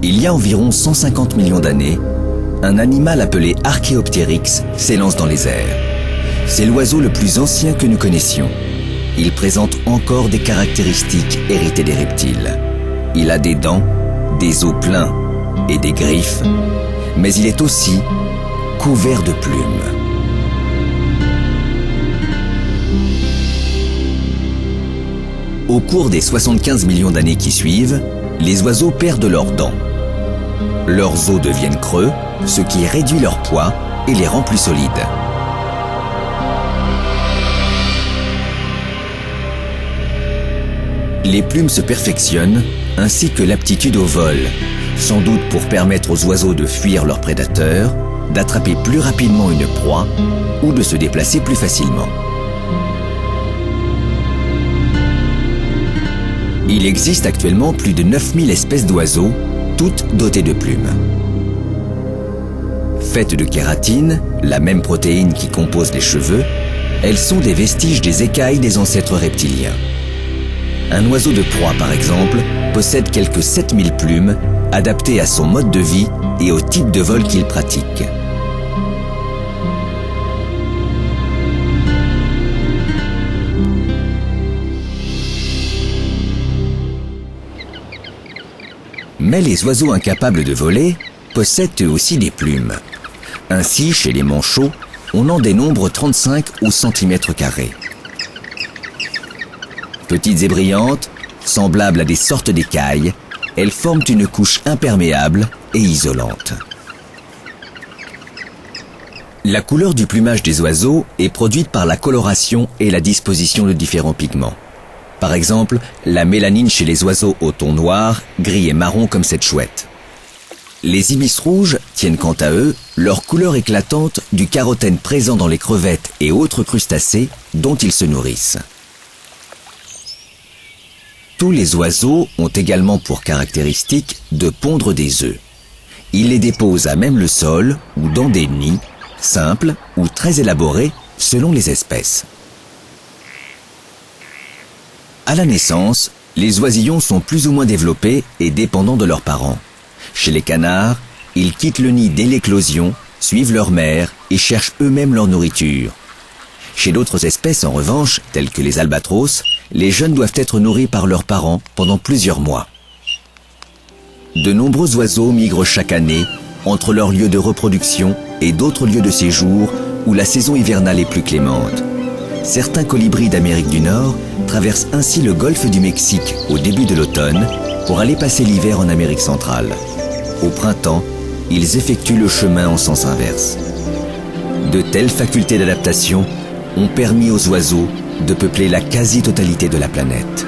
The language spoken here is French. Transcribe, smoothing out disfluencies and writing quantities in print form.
Il y a environ 150 millions d'années, un animal appelé Archaeopteryx s'élance dans les airs. C'est l'oiseau le plus ancien que nous connaissions. Il présente encore des caractéristiques héritées des reptiles. Il a des dents, des os pleins et des griffes, mais il est aussi couvert de plumes. Au cours des 75 millions d'années qui suivent, les oiseaux perdent leurs dents. Leurs os deviennent creux, ce qui réduit leur poids et les rend plus solides. Les plumes se perfectionnent, ainsi que l'aptitude au vol, sans doute pour permettre aux oiseaux de fuir leurs prédateurs, d'attraper plus rapidement une proie ou de se déplacer plus facilement. Il existe actuellement plus de 9000 espèces d'oiseaux, toutes dotées de plumes. Faites de kératine, la même protéine qui compose les cheveux, elles sont des vestiges des écailles des ancêtres reptiliens. Un oiseau de proie, par exemple, possède quelques 7000 plumes, adaptées à son mode de vie et au type de vol qu'il pratique. Mais les oiseaux incapables de voler possèdent eux aussi des plumes. Ainsi, chez les manchots, on en dénombre 35 au centimètre carré. Petites et brillantes, semblables à des sortes d'écailles, elles forment une couche imperméable et isolante. La couleur du plumage des oiseaux est produite par la coloration et la disposition de différents pigments. Par exemple, la mélanine chez les oiseaux au ton noir, gris et marron comme cette chouette. Les ibis rouges tiennent quant à eux leur couleur éclatante du carotène présent dans les crevettes et autres crustacés dont ils se nourrissent. Tous les oiseaux ont également pour caractéristique de pondre des œufs. Ils les déposent à même le sol ou dans des nids, simples ou très élaborés selon les espèces. À la naissance, les oisillons sont plus ou moins développés et dépendants de leurs parents. Chez les canards, ils quittent le nid dès l'éclosion, suivent leur mère et cherchent eux-mêmes leur nourriture. Chez d'autres espèces, en revanche, telles que les albatros, les jeunes doivent être nourris par leurs parents pendant plusieurs mois. De nombreux oiseaux migrent chaque année entre leurs lieux de reproduction et d'autres lieux de séjour où la saison hivernale est plus clémente. Certains colibris d'Amérique du Nord traversent ainsi le golfe du Mexique au début de l'automne pour aller passer l'hiver en Amérique centrale. Au printemps, ils effectuent le chemin en sens inverse. De telles facultés d'adaptation ont permis aux oiseaux de peupler la quasi-totalité de la planète.